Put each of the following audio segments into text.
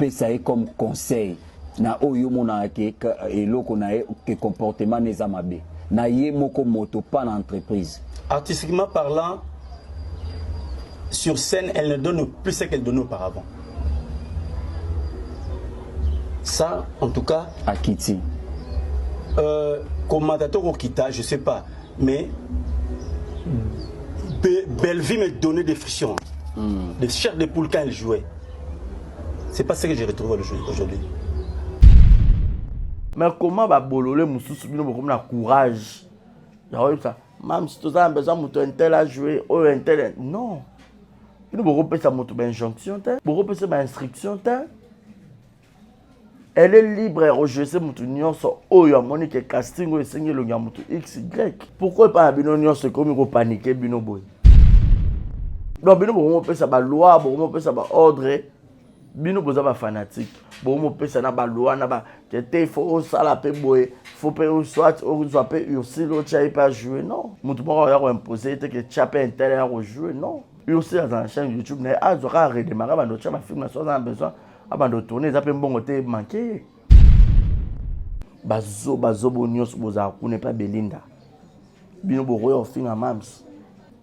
pesa comme conseil na oyo mona ke eloko na ke comportement neza mabe na ye moko moto pas l'entreprise. Artistiquement parlant, sur scène, elle ne donne plus ce qu'elle donnait auparavant. Ça, en tout cas, à Kitty. Commentateur au Kita, je sais pas, mais Belleville me donnait des frictions, des chairs de poule quand elle jouait. C'est pas ce que j'ai retrouvé aujourd'hui. Mais comment va bololé mususu bino comme na courage? Ya ça. Même si tu as besoin de un tel à jouer ou un tel non. Il nous beaucoup ça moto injonction ta. Beaucoup ça instruction ta. Elle est libre à jouer ce moto nyonso o ya monique casting o esengi lo ya moto XY. Pourquoi pas bino nyonso comme ko paniquer bino boy? Donc bino beaucoup ça ba loi, beaucoup ça ba ordre. Bino boza ba fanatique bo mo pesa na ba loi na ba que faut ça la pe boy faut pas soit ou soit pe aussi l'autre chai pas jouer non mutu moko ya ko imposer te que chape intérieur à jouer non aussi dans la chaîne YouTube na azora redémarrer ba no chama film na so za besoin abando tourner za pe mbongo te manquer bazo bonios boza ku ne pas Belinda bino bo royo finga mams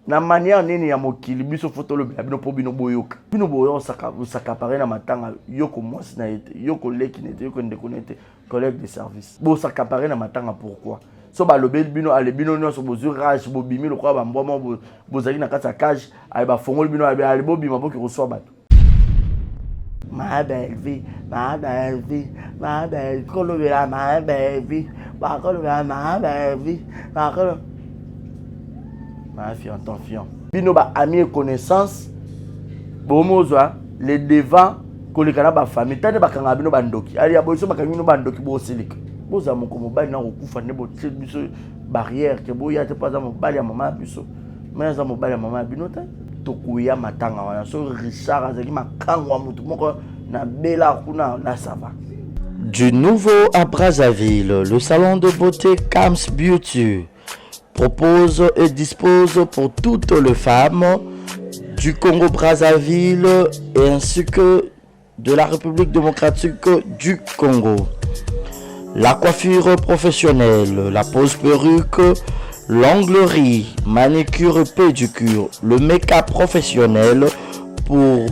na manière nini ya mokili biso photo le bino po bino boyoka bino boyo saka paré na matanga yoko mwasi na ete yoko leki nete yoko ndekonete collègue de service bo saka paré na matanga pourquoi so ba lobel bino ale bino nyonso bozu rage bo bimi lo kwa ba mboma bozali na kati ya cage ay ba fongol bino ale bo bima bo ki reçoit bato ma belle vie ma belle vie ma belle kolobela ma belle vie ba kolobela ma belle vie ba kolobela ma fille en ton fiant. Bino ba ami et connaissance. Bomozwa les devants kolekana ba famille. Tane ba kanga bino bandoki. Ali ya boiso ba kanga bino bandoki bo silik. Boza moko mobali na okufa ne bo tse biso barrière ke bo ya te pas za mobali ya mama biso. Mais za mobali ya mama bino ta tokuya matanga wana so Richard azali makangwa mutu moko na bela kuna na sava. Du nouveau à Brazzaville, le salon de beauté Kams Beauty propose et dispose pour toutes les femmes du Congo-Brazzaville et ainsi que de la République démocratique du Congo. La coiffure professionnelle, la pose perruque, l'onglerie, manicure et pédicure, le make-up professionnel pour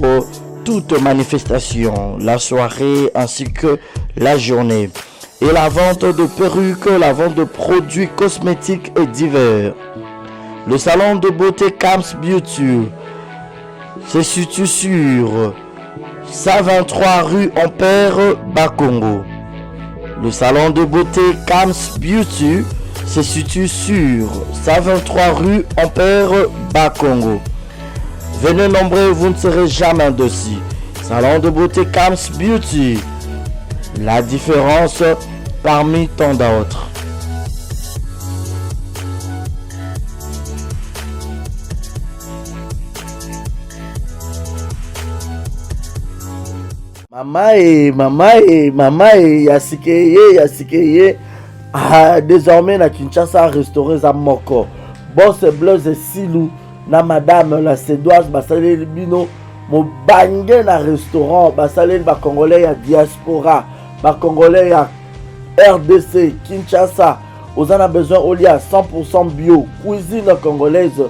toute manifestation, la soirée ainsi que la journée. Et la vente de perruques, la vente de produits cosmétiques et divers. Le salon de beauté Kams Beauty se situe sur 123 rue Ampère, Bakongo. Le salon de beauté Kams Beauty se situe sur 123 rue Ampère, Bakongo. Venez nombreux, vous ne serez jamais dessus. Salon de beauté Kams Beauty. La différence parmi tant d'autres. Mama yasikeye. Ah, désormais na Kinshasa restauré za moko. Boss Blaise Silou na madame la Sédoise basalé bino mo bangé na restaurant basalé ba congolais ya diaspora. Ba congolais ya RDC Kinshasa aux en a besoin au lia 100% bio cuisine congolaise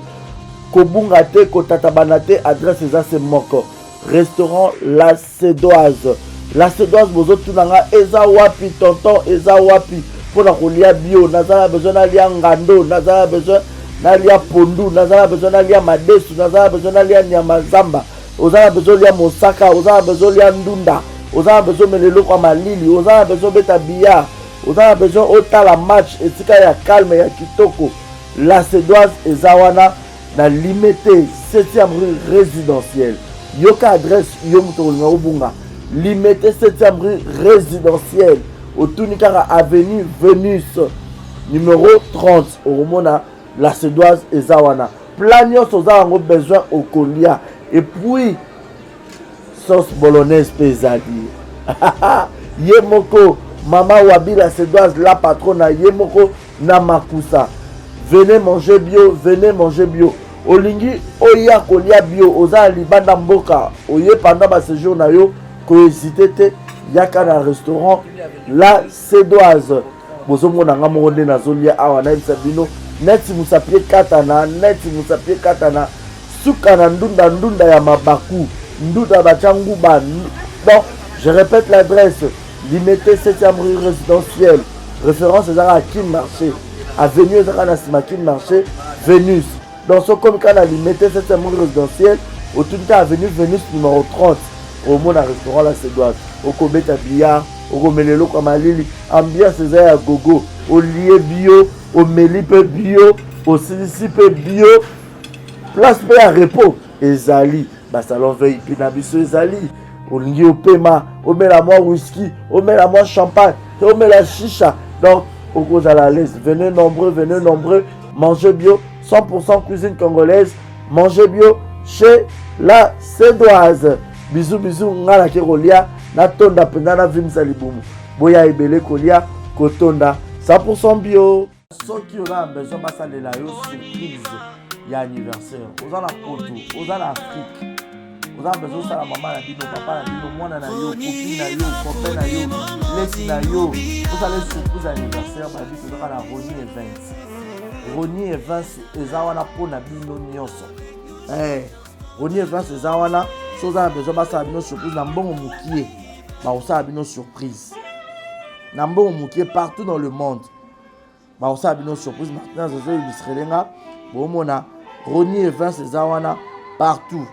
kobunga te kotatabana te adresse za se moko restaurant La Sédoise bozo tunanga eza wapi tonton eza wapi pona kolia bio nazala besoin na lia ngando nazala besoin na lia pondu nazala besoin na lia madesu nazala besoin na lia nyama zamba ozala besoin lia mosaka ozala besoin lia ndunda ozala besoin melelo kwa malili ozala besoin beta billard ozala besoin otala match etika ya calme ya kitoko La Sédoise ezawana na limité 7e rue résidentielle yoka adresse yo mutolinga obunga limité 7e rue résidentielle otunikara avenue Vénus numéro 30 oromona La Sédoise ezawana plan nyonso ozala ngo besoin okolia et puis sauce bolognaise pesadi ye moko Mama Wabi La Sédoise la patronne ye moko na makusa venez manger bio olingi oya kolia bio oza libanda mboka oye pendant ba séjour na yo Cohésité, yaka na restaurant La Cédoise. Bozomona nga monde na zolia awa na Sabino. Neti musapie katana, suka na ndunda ya mabaku, ndunda bachangu ba. Donc, je répète l'adresse. Limité 7e rue résidentielle. Référence à Kin Marché. Avenue Zanasima Kin Marché. Vénus. Dans ce comme quand on a limité 7e rue résidentielle. Au tout cas, avenue Vénus numéro 30. Au monde à restaurant La Cédoise. Au Kobeta Billard. Au Gomelelo Kamalili. Ambiance c'est à gogo. Au lié bio. Au Melipe bio. Au Silicipe bio. Place à repos. Ezali. Salon veille. Pinabiso Ezali. Au lié au paiement. Au met la moi whisky. Au met la moi champagne. Au met la chicha. Donc, au cause à la laisse. Venez nombreux. Mangez bio. 100% cuisine congolaise. Mangez bio chez La Cédoise. Bisous, ngala ke kolia na tonda penda na vimsa libumu. Boya ebele kolia kotonda 100% bio. Soki on a besoin basalela yo surprise ya anniversaire. Oza na poto, oza na Afrique. Oza besoin ça la maman na bino, papa na bino, mwana na yo, copine na yo, copain na yo, lesi na yo. Oza les surprise anniversaire ba bito oza na Roni Events. Roni Events eza wana pona bino nyonso. Roni Events eza wana si vous avez besoin de surprise, surprise. Partout dans le monde. Vous avez une surprise. Maintenant, vous avez Roni Events, partout.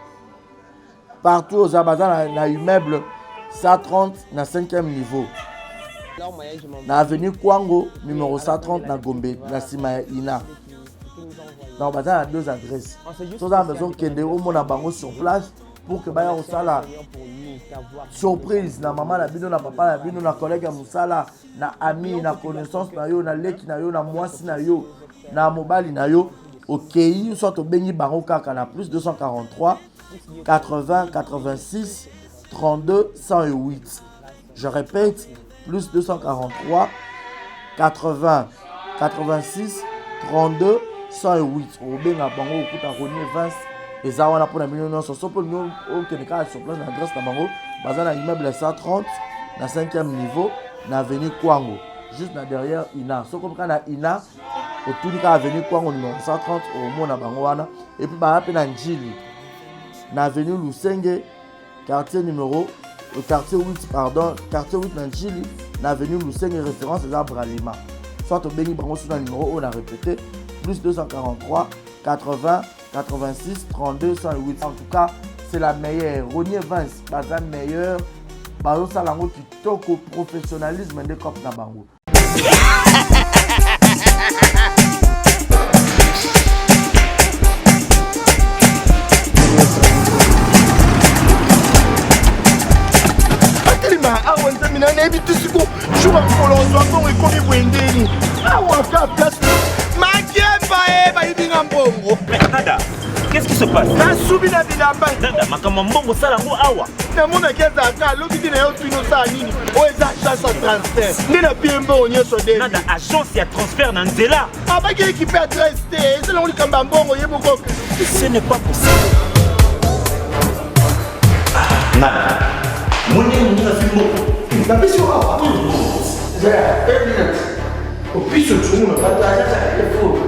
Partout, vous avez un immeuble 130 na 5e niveau. Na avenue Kwango, numéro 130 na Gombe, na Sima Ina. Donc, vous avez 2 adresses. Si vous avez besoin de sur place, pour que baya osala surprise na maman na bino na papa na bino na collègue ya musala na ami na connaissance na yo na leki na yo na mwasi na yo na mobali na yo okei soit obengi bango kaka na plus 243 80 86 32 108. Je répète, plus 243 80 86 32 108. Obenga bango okuta Roni Events. Et ça, on a pour la million sur place na adresse na bango bazana immeuble 130 na 5e niveau na avenue Kwango juste na derrière Ina so comme quand na Ina au tout cas avenue Kwango numéro 130 au mont na bango wana et puis ba na Njili na avenue Lusenge quartier 8 na Njili na avenue Lusenge référence à Bralima soit au béni bango sur le numéro on a répété plus 243 80 86 32 108. En tout cas, c'est la meilleure. Roni Events, la meilleure. Bazo salango qui toque au professionnalisme de cop na bango. Akalima awa ntamina na ebi tusiku shuwa kolonzo akon ekomi bwendeni. Awa ka place. Nada, qu'est-ce qui se passe? Nada, makama mbongo sala ngo awa. Na mona keza ka loki na yo tuno sa nini? O eza agence de transfert. Ndina biembo nyoso de. Nada agence ya transfert na nzela. Abaki équipe adresse te, c'est là on likamba mbongo yeboko. Ce n'est pas possible. Nada. Moni na fimo. Na biso awa. Ja, 1 minute. O piso tsumu na pata ya telefone.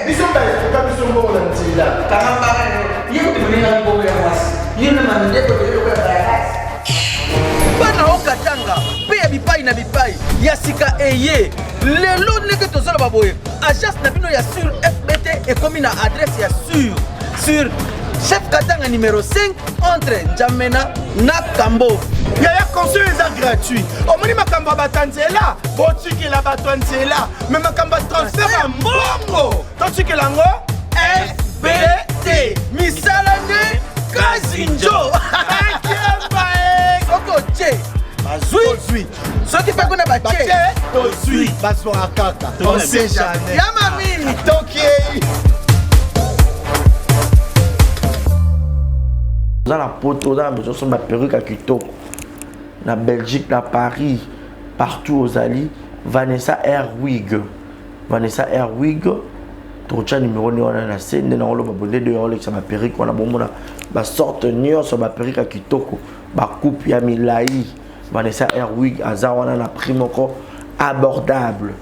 Biso ba est biso mbongo na nzela. Kangamba yebo tuna mbongo ya mwasi. Yena mandeko yo ya bayasi. Bana okatanga pe ya bipai na bipai ya sika eye. Lelo neke tozala baboye. Agence na bino ya sur FBT et comme na adresse ya sur Chef Katanga numéro 5 entre Njamena na Kambo. Yaya conseil est gratuit. Au moni makamba batanzela, botiki la batanzela, mais makamba transfert à mbongo. Tandis que lango FBT misalane kazinjo. Soko che bazui. Soki pe kona bache tozui basora kaka. On sait jamais. Ya mami toki. Dans la poto, dans la maison, ma perruque à Kitoko. Na Belgique, na Paris, partout aux alliés. Vanessa Airwig. tocha numéro ni wana na sende na oloba bonde de Rolex ba perruque wana bomona ba sorte nyonso ba perruque ya kitoko ba coupe ya milai Vanessa Airwig aza wana na prix moko abordable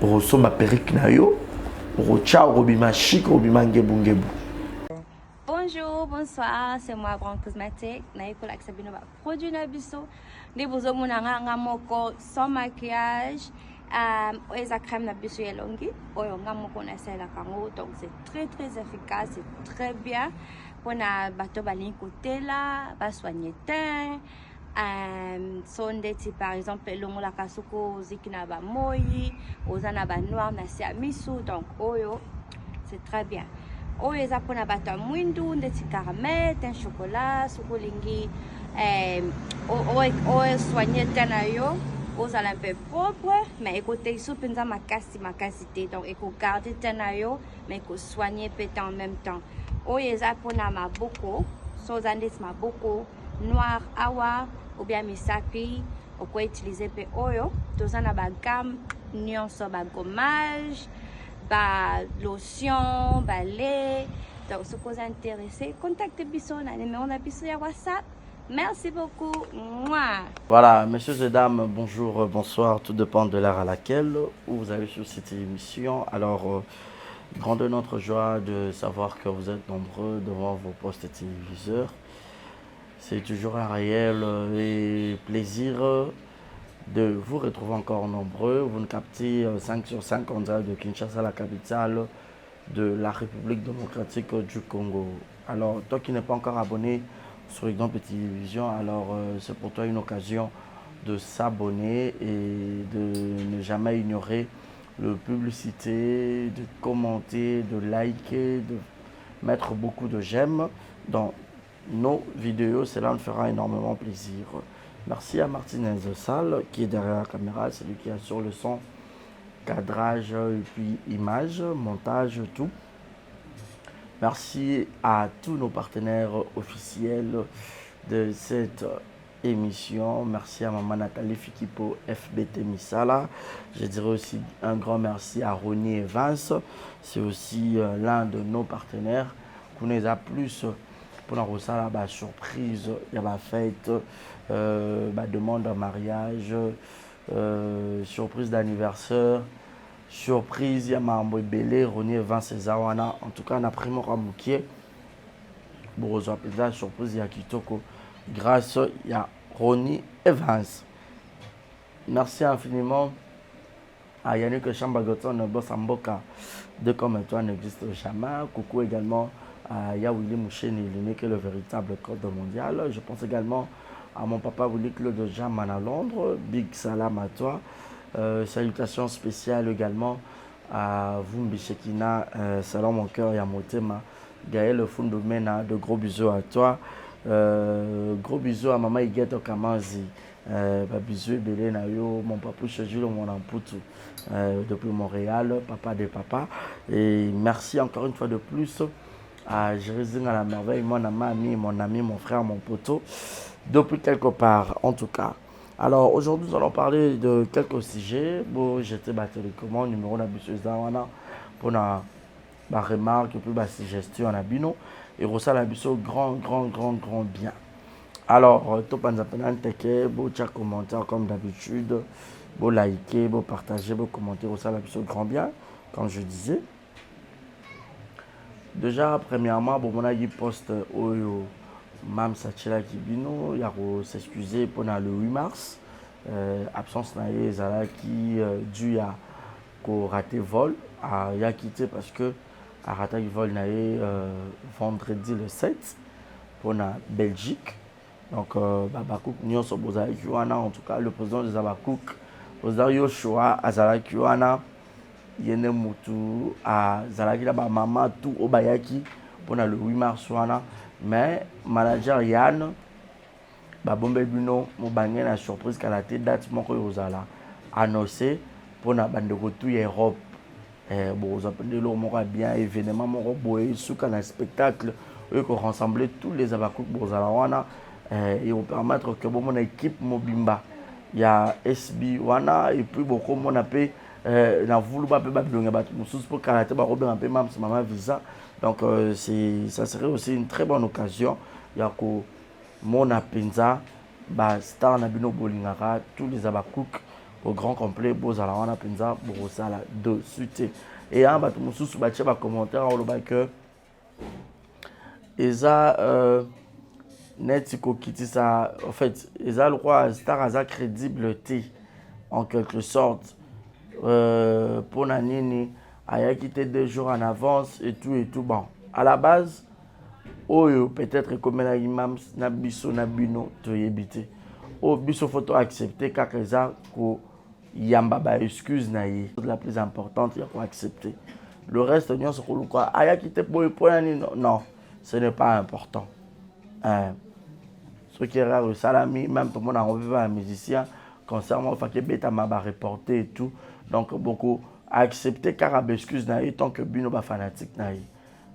oso ba perruque na yo rocha robima chic robima ngebu. Bonjour, bonsoir, c'est moi Brand Cosmétique. Naïko Laksabino va produit Nabiso. Des beaux hommes moko sans maquillage. Eza crème Nabiso yelongi. Oyo ngamoko na sela kango. Donc c'est très efficace, c'est très bien. Pour na bateau balin côté là, va soigner teint. Sondeti par exemple longo la kasuko zikina ba moi, ozana ba noir na siamisu. Donc oyo c'est très bien. Oyo eza pona bato ya mwindu ndeti caramel, teint chocolat, sukolingi oyo soigner teint na yo ozala un peu propre mais ekote so penza makasi te donc eko garder teint na yo mais eko soigner peut en même temps. Oyo eza pona maboko so oza ndeti maboko noir awa ou bien misapi oko utiliser pe oyo toza na ba gamme nyonso ba gommage ba lotion, ba lait. Donc, si vous êtes intéressé, contactez Bisso, on a le numéro de Bisso sur WhatsApp. Merci beaucoup. Mouah. Voilà, messieurs et dames, bonjour, bonsoir, tout dépend de l'heure à laquelle vous avez sur cette émission. Alors, grande notre joie de savoir que vous êtes nombreux devant vos postes téléviseurs. C'est toujours un réel et plaisir de vous retrouver encore nombreux. Vous nous captez 5 sur 5 en direct de Kinshasa, la capitale de la République démocratique du Congo. Alors, toi qui n'es pas encore abonné sur Ignon Télévision, alors c'est pour toi une occasion de s'abonner et de ne jamais ignorer la publicité, de commenter, de liker, de mettre beaucoup de j'aime dans nos vidéos. Cela nous fera énormément plaisir. Merci à Martinez Salle qui est derrière la caméra, c'est lui qui assure le son, cadrage et puis image, montage, tout. Merci à tous nos partenaires officiels de cette émission. Merci à Maman Nathalie Fikipo, FBT Misala. Je dirais aussi un grand merci à Ronnie Evans. C'est aussi l'un de nos partenaires qui nous a plus pour la surprise, il y a la fête, demande en mariage, surprise d'anniversaire, surprise, il y a Mambo Belé, Ronnie Evans Cezawana. En tout cas, on a pris mon ramoukier. Bon, la surprise, il y a Kitoko. Grâce, il y a Ronnie Evans. Merci infiniment à Yannick Chambagoton, Boss Amboka, de comme toi n'existe jamais. Coucou également à Yawili Moucheni, qui est le véritable code mondial. Je pense également à mon papa Willy Claude Jaman à Londres. Big salam à toi. Salutations spéciales également à Vumbi Shekina, Salam mon cœur et à Motema. Gaël Fundomena, de gros bisous à toi. Gros bisous à maman Igueto Kamazi. Bisous et Belé Nayo, mon papa Jules, mon amputu depuis Montréal, papa des papas. Et merci encore une fois de plus à Jérémy à la merveille, mon ami, mon frère, mon poteau, depuis quelque part en tout cas. Alors aujourd'hui, nous allons parler de quelques sujets. Bon, j'étais battu le commande, numéro d'habitude pour la remarque et puis la suggestion en abino. Et Rosa l'habitude grand bien. Alors, tout le monde beau commentaire comme d'habitude, beau liker, beau partager, beau commenter Rosa l'habitude grand bien, comme je disais. Déjà, premièrement, bon, on a eu poste au Mam Sachela Kibino, il y a s'excuser pour le 8 mars. Absence naïe, Zala qui dû à rater vol, il a quitté parce que a raté vol naïe vendredi le 7 pour la Belgique. Donc, Babakouk Nyon Soboza Kiwana, en tout cas, le président de Zabakouk, président Yoshua Azala Kiwana. Yene Moutou à Zalaki la maman tout au Bayaki pour le 8 mars mais manager Yann Babombe Buno Mobangé la surprise qu'à la tête date mon Rosala annoncé pour la bande de retour Europe. Bon, vous appelez le mot bien événement mon boy sous un spectacle eux qu'on rassemblait tous les Abakouk Bozalawana et on permettre que bon mon équipe Mobimba il y a SB Wana et puis beaucoup mon appel na voulu ba pe ba bilonga ba mususu pour karaté ba robin un peu même maman visa. Donc ça serait aussi une très bonne occasion ya ko mona penza ba star na bino bolingaka tous les abakouk au grand complet bozala wana penza borosala de suite. Et un ba mususu ba tcheba commentaire au ba que eza net ko kitisa en fait eza le roi star aza crédibilité en quelque sorte pour Nanini a quitté 2 jours en avance et tout bon à la base oyo peut-être comme la imam na biso na bino to yebite o biso photo accepter kaka eza ko yamba ba excuse na ye la plus importante ya ko accepter le reste on se quoi a quitté pour Nanini non ce n'est pas important ce qui est rare le salami même tout le monde a envie un musicien concernant le fait que bêta m'a reporté et tout donc beaucoup accepter car excuse na tant que bino ba fanatique na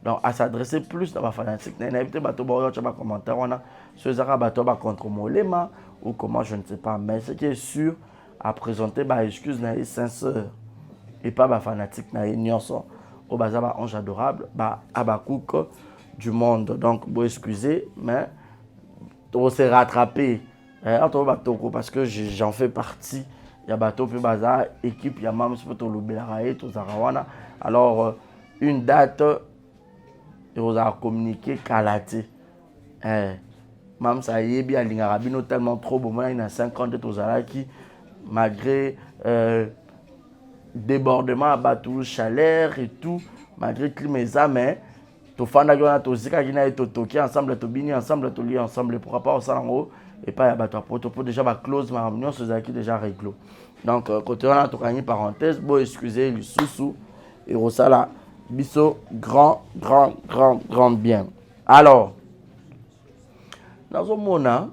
donc à s'adresser plus dans ba fanatique na éviter bato ba yo ba commentaire on a ce zara bato ba contre molema ou comment je ne sais pas mais ce qui est sûr à présenter ba excuse na sincère et pas ba fanatique na nyonso au bazaba ange adorable ba abakouk du monde donc bon excusez mais on s'est rattrapé parce que j'en fais partie. Il y a bateau puis bazar équipe il y a même pour le Belaraï tout Zarawana alors une date et on a communiqué Kalaté même ça y est bien l'Ingarabino tellement trop bon moi il y a 50 tout Zaraki malgré débordement à bateau chaleur et tout malgré climat mais tout fanda to zika qui na to toki ensemble to bini ensemble to li ensemble pourquoi pas au salon et pas à bateau pour déjà ba close ma réunion ce qui déjà réglo donc côté on a tout gagné parenthèse bon excusez le sous et rosala biso grand bien alors dans ce mona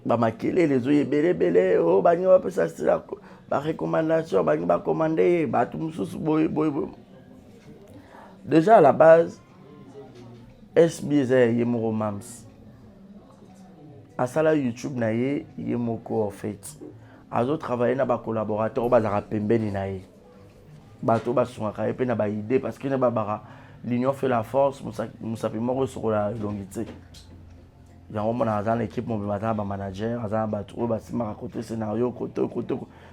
ba makele les oye belé oh ba ni va ça c'est la ba recommandation ba ni ba commander ba tout sous boy déjà à la base SBZ yemoro mams à ça là YouTube na yemoko en fait azo travailler na ba collaborateur ba za pembeni na ye bato ba songa pe na ba idée parce que na ba bara l'union fait la force musa pe moko sur la longité yango mona dans l'équipe mon ba manager azana bato ba sima côté scénario côté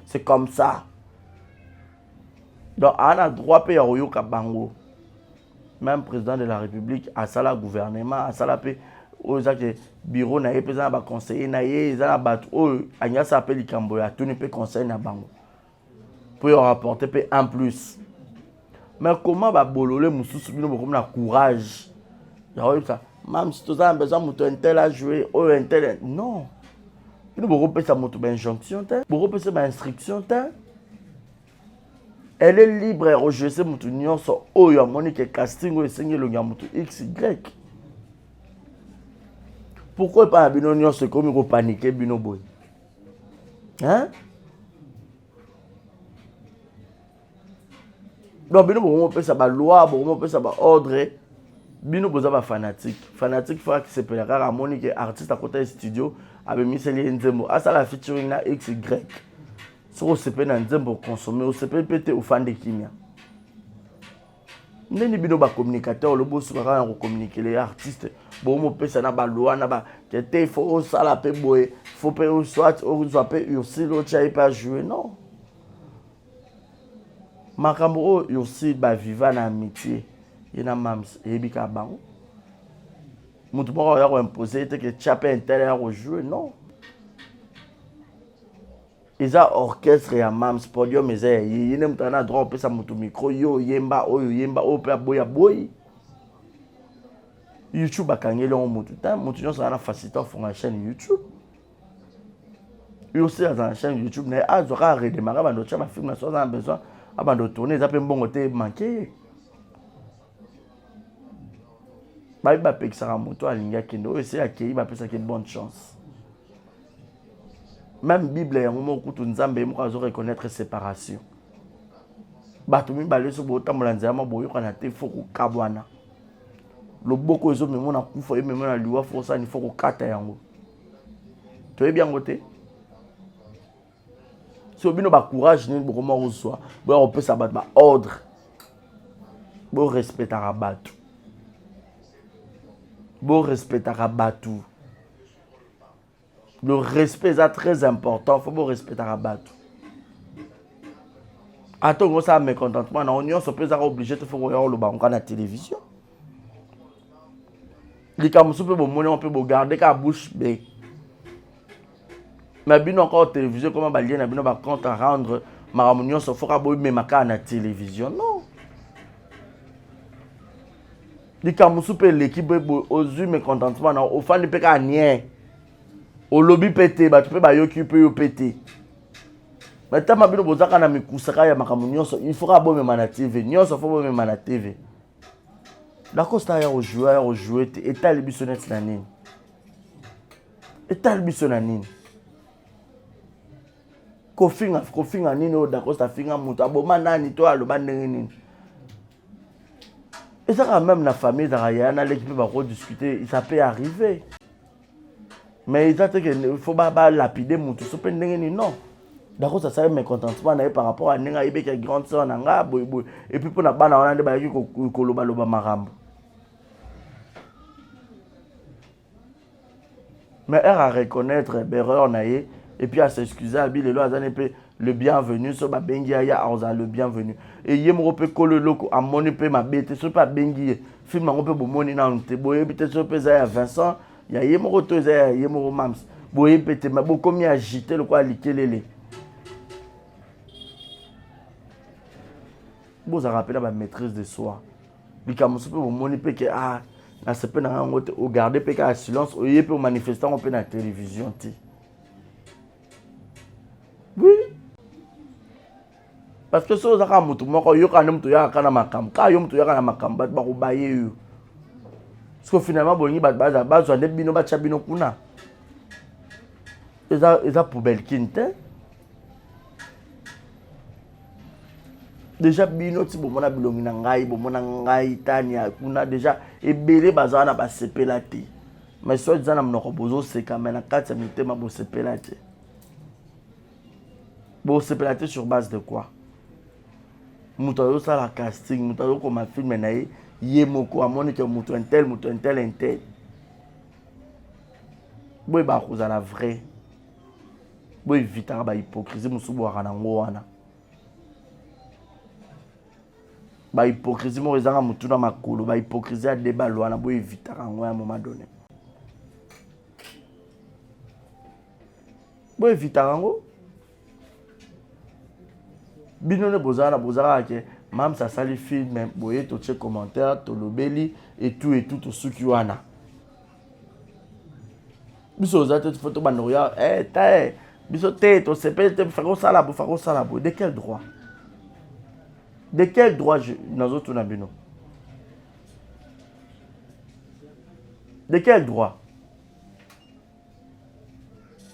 c'est comme ça donc on a droit pe ya yoka bango même président de la République à ça la gouvernement à ça la paix aux bureau na ye président ba conseiller na ye za ba o anya ça appelle likambo ya tout ne peut conseiller na bango pour rapporter pe en plus mais comment ba bolole mususu bino comme na courage ya ça même si tu as besoin de un tel à jouer ou un tel non bino boko pesa moto ba injonction ta boko pesa ba instruction ta elle est libre et rejeter mon union sur oyo monique casting ou enseigner le gamuto XY. Pourquoi pas bino union c'est comme il paniquer bino boy. Hein? Donc bino bon peut ça ba loi, bon peut ça ba ordre. Bino boza ba fanatique. Fanatique faut que c'est pour la monique artiste à côté studio avec Michel Nzembo. À ça la featuring na XY. Si on se peut pour consommer, on se peut péter au fan de Kimia. Nous avons des communicateurs, le boss va communiquer les artistes. Bon, on peut ça na ba loi na ba. Il faut ça la paix boy. Faut pas soit ou soit pas aussi l'autre n'aille pas jouer non. Makambo aussi ba vivant na amitié. Il na mams et bika bango. Mutu moko ya ko imposer que chapé intérieur au jouer non. Ils ont orchestre et mams podium ils n'aiment pas droit on ça moto micro yo yemba o pe boya boy YouTube akangeli on moto ta moto nyonso na facilité font une chaîne YouTube yo aussi dans la chaîne YouTube na azora redémarrer bando cha ma film na so za besoin abando tourner ça peut mbongo te manquer ba pekisaka moto alinga kendo essayer accueillir ba pesa que bonne chance. Même Bible y a un moment où tout nzambe mo azo reconnaître séparation. Bato mi balé so bota molanza ma boyo kana te foko kabwana. Le boko ezo memo na kufa e memo na liwa força ni foko kata yango. To e bien ngote. so bino ba courage ni bo comment reçoit bo on peut sabat ba ordre bo respecter batu bo respecter batu le respect est très important faut bo respecter batu attends ça mécontentement na on se peut obligé de faire le ba on na télévision les camusu peut bo monnaie on peut bo garder ka bouche bée. Mais bien encore télévision comment ba lien bino ba compte à rendre maramunion so foka boy me maka na télévision non di kamusu pe l'équipe ozu me contentement na o fan pe ka nien o lobby pété ba tu pe ba yoki pe yo pété mais tama bino bozaka na mikusaka ya makamunion so il faudra boy me na TV nyon so fo boy me na TV d'accord ça ya o jouer et tal bisonnette na nini et tal bisonnette nini kofinga nini o d'accord ça finga muto aboma nani to aloba ndenge nini et ça quand même la famille d'Araya na l'équipe va rediscuter ça peut arriver mais il faut pas lapider muto so pe ndenge nini non d'accord ça serait mécontentement na par rapport à ndenge ibe ki grande sœur na nga boy et puis pour na bana wana nde ba yaki ko loba marambo mais elle à reconnaître erreur naie et puis à s'excuser à Bill le bienvenu so ba bengi ya aza le bienvenu et yemro pe ko le loko a moni pe ma bête so pa bengi film ngo pe bo moni na nte boye bite so pe za ya Vincent ya yemro to za ya yemro mams boye pete ma bo komi agiter le quoi likelele bo za rappeler ba maîtrise de soi bikamuso pe bo moni pe ke ah na se pe na ngote o garder pe ka silence o ye pe manifester on pe na télévision ti. Oui. Parce que si vous avez un mot, vous avez un mot, vous avez un mot, vous avez un mot, vous avez un mot, vous avez un mot. Parce que finalement, vous avez un mot, vous avez un mot, vous avez un poubelle quinte. Déjà, bino ti bomona bilongi na ngai, bomona ngai tania, kuna déjà ebele bazana ba sepelate. Mais soit disant mnoko bozo seka mais na kati ya mitema bo sepelate. Bon, c'est platé sur base de quoi? Moutayo ça la casting, moutayo comme un film naïe, yemoko amoni que moutou un tel. Boy ba cause la vraie. Boy vita ba hypocrisie musubo wana ngwana. Ba hypocrisie mo ezanga mutu na makolo, ba hypocrisie a débat wana boy vita ngwa à un moment donné. Boy vita ngo bino ne bozara ke mam ça sali film boye to che commentaire to lobeli et tout suki wana biso za te photo banoya biso te to sepe te fako sala bo de quel droit nazo tuna bino de quel droit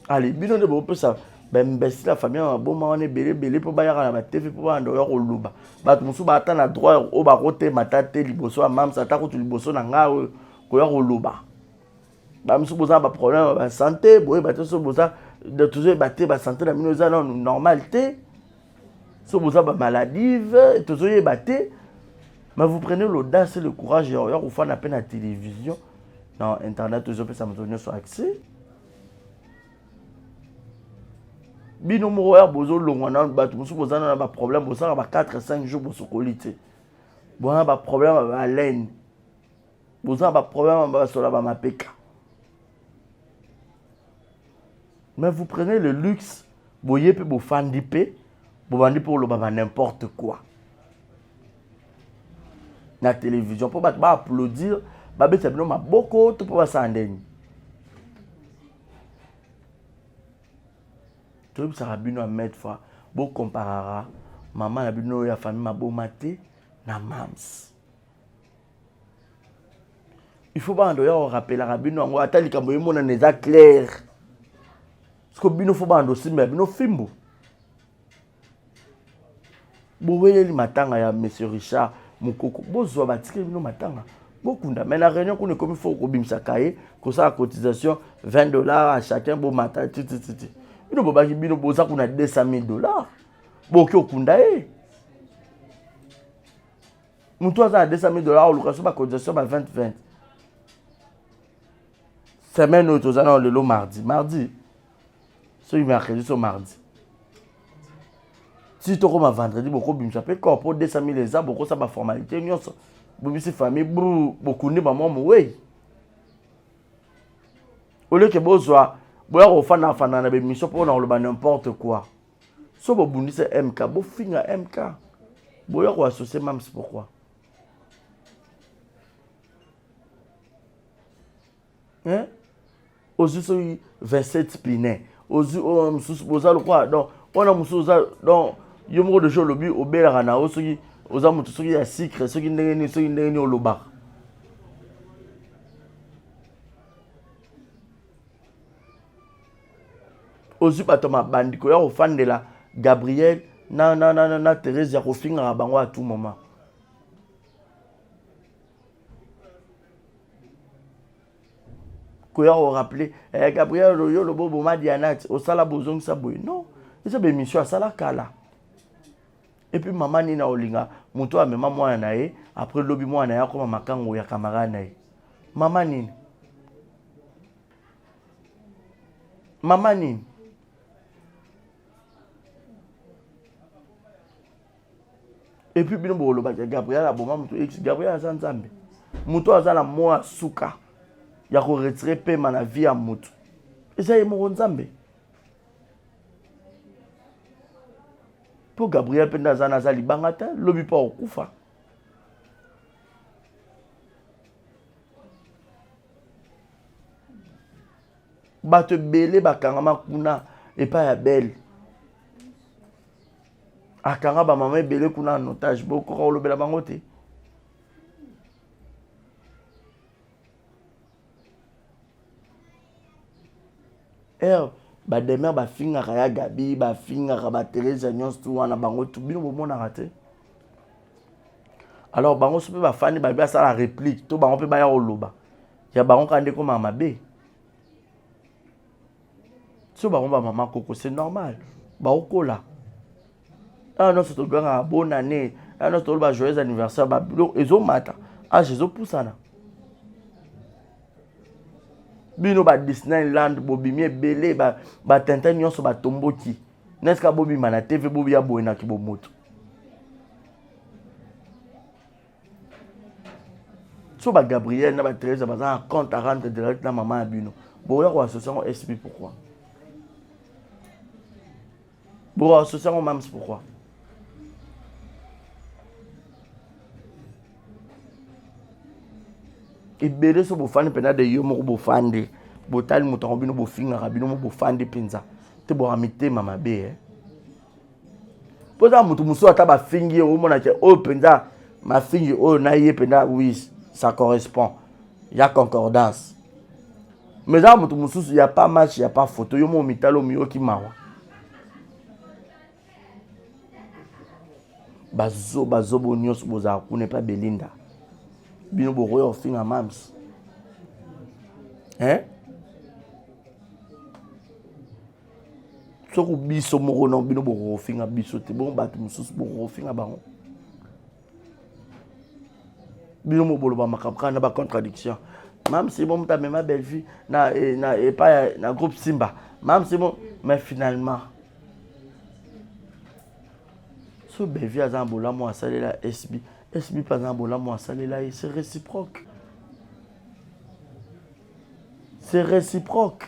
allez bino ne bo peut ça ben la famille a bon on est belé pour bailler à la TV pour ando ya ko luba ba musu ba ta na droit o ba kote matate liboso a mam sa ta ko tu liboso na nga ko ya ko luba ba musu boza ba problème ba santé boy ba to so boza de toujours battre ba santé na mino za non normalité so boza ba maladive toujours battre mais vous prenez l'audace et le courage ya ko fa na peine à télévision non internet toujours peut ça me donner sur accès. Bino moya bozo longwana batu musu bozana na ba problème bozana ba 4-5 jours boso kolité bona ba problème ba laine bozana ba problème ba sola ba mapeka mais vous prenez le luxe boye pe bo fandi pe bo bandi pour le baba n'importe quoi na télévision pour ba applaudir ba beta bino maboko to pour ba sandeni. Tout ça a bien à mettre fois beau comparera maman la bien ya famille ma beau maté na mams il faut pas endoyer on rappeler la bien on atali kambo yemo na neza clair parce que bien faut pas endosser mais bien fimbo bo wele li matanga ya monsieur Richard mukoko bozo batike bien matanga beaucoup mais la réunion qu'on est comme il faut ko bimsa kaye ko ça cotisation $20 à chacun beau matin bino bobaki bino boza kuna $200,000 boki okunda ye mutu aza na $200,000 oluka so bacotisation ba 20-20 semaine oyo toza na lelo mardi soki mercredi so mardi si tokoma vendredi bokobimisa mpe corps mpo 200,000 eza bokosa baformalité nyonso bobisi famille bru bokundi bamwa mowei oleke bozwa boya kofanda na bemission mpo na koloba n'importe quoi so bobundisa MK bofinga MK boya koassocie mams pourquoi hein ozwi soki 27 pine ozwi oyo mosusu boza lokwa donc wana mosusu oza donc yo moko de jour olobi obelaka na yo soki oza moto soki ya sucre soki ndenge nini olobaka ozwi bato mabandi koya kofandela Gabriel na Thérèse ya kofingaka bango à tout moment koya korappeler Gabriel yo lobo boma Dianat osala bozongisa boye non eza bemission asala kala et puis maman nina olinga moto amema mwana na ye après lobi mwana ya koma makango ya camarade na ye maman nini et puis bino boloba Gabriel aboma moto X Gabriel aza nzambe moto aza na moya suka ya ko retirer paiement na vie ya moto eza ye moko nzambe po Gabriel penda aza naza libanga te lobi pa okufa bato bele bakangama kuna epa ya belle akanga ba mama ebele kuna en otage bokoka olobela bango te bademer bafingaka ya Gabi bafingaka bateresa nyonso tu wana bango tu bino bomonaka te alors bango so mpe bafani babi asala réplique to bango mpe baya koloba ya bango kande koma mabe so bango bamama koko c'est normal baokola nyonso tolobengaka bonne année nyonso toloba joyeux anniversaire babilo ezomata age ezopusana bino ba Disneyland bobimi ebele ba tente nyonso batomboki neska bobima na TV bobi ya boye na kibomoto so ba Gabriel na ba Thérèse baza un compte à rendre direct na maman ya bino boya ko association SP pourquoi boya association mams pourquoi ebele so bofandi pena de yo moko bofandi botali moto ngobino bofingaka bino mo bofandi penza te boramitema mabe poza moto muso ata bafingi o mona ke o penza mafingi o na ye pena oui ça correspond ya concordance mais za moto mususu ya pas match ya pas photo yo mo mitalo miyo ki mawa bazo bonyos boza kuna pa Belinda bino bokoyo finga mams soko biso moko non bino boko finga biso te bon bato mususu boko finga bango bino mo boloba makapka na ba contradiction mam c'est bon ta même belle fille na pas na groupe Simba mam c'est bon mais finalement so belle fille azan bola mo asalela SB pas un bon là moi ça là c'est réciproque c'est réciproque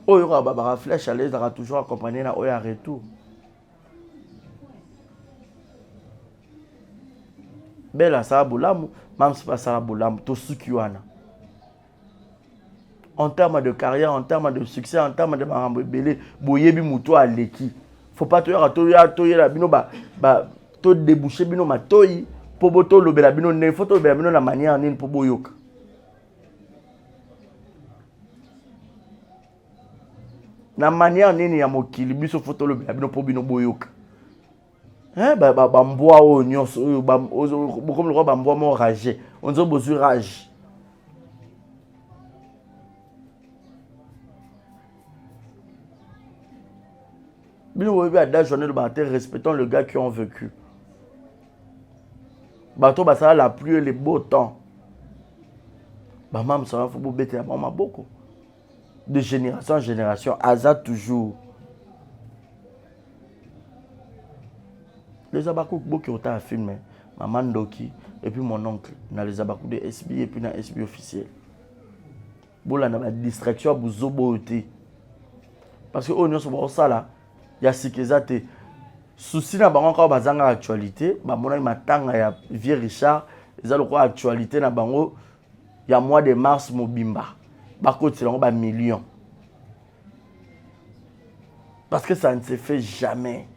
oh il y aura ba flèche à l'aise toujours accompagner na oya retour belle ça bolamu même c'est pas ça bolamu to sukiwana en termes de carrière, en termes de succès, en termes de marambo belé, boyebi muto aleki. Faut pas toyer la bino to déboucher bino ma toyi po boto lobela bino ne faut to lobela bino la manière nini po boyoka. Na manière nini ya mokili biso faut to lobela bino po bino boyoka. hein bamboa oyo nyonso oyo comme le roi bamboa mo rage on dit besoin rage bino boyebi ada journée de bataille respectons le gars qui ont vécu bato basala la pluie et le beau temps bamam ça faut bobetela bango maboko de génération en génération aza toujours les abakou qui ont un film maman Ndoki et puis mon oncle dans les abakou de SB et puis dans SB officiel bola na ba distraction buzobo te parce que on so ça là ya sikezate souci na bango ka bazanga actualité ba mona matanga ya Vieux Richard ezalo ko actualité na bango ya mois de mars mobimba ba kotela ngo ba millions parce que ça ne se fait jamais.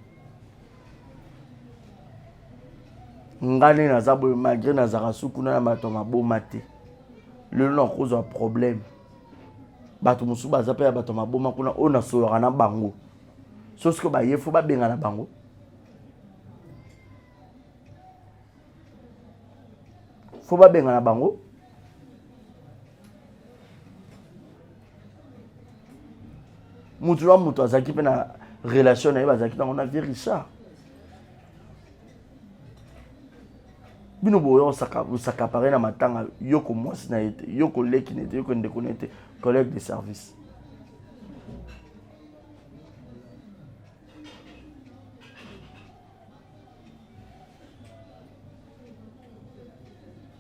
Ngane na zabo malgré na zarasu kuna na bato maboma te le non cause un problème bato musu baza pe bato maboma kuna ona soloka na bango sauf que ba yefo ba benga na bango faut ba benga na bango mutu wa mutu azaki pe na relation na ye bazaki na Vieux Richard bino boyo saka paré na matanga yoko mwasi na ete yoko leki nete yoko ndeko nete collègue de service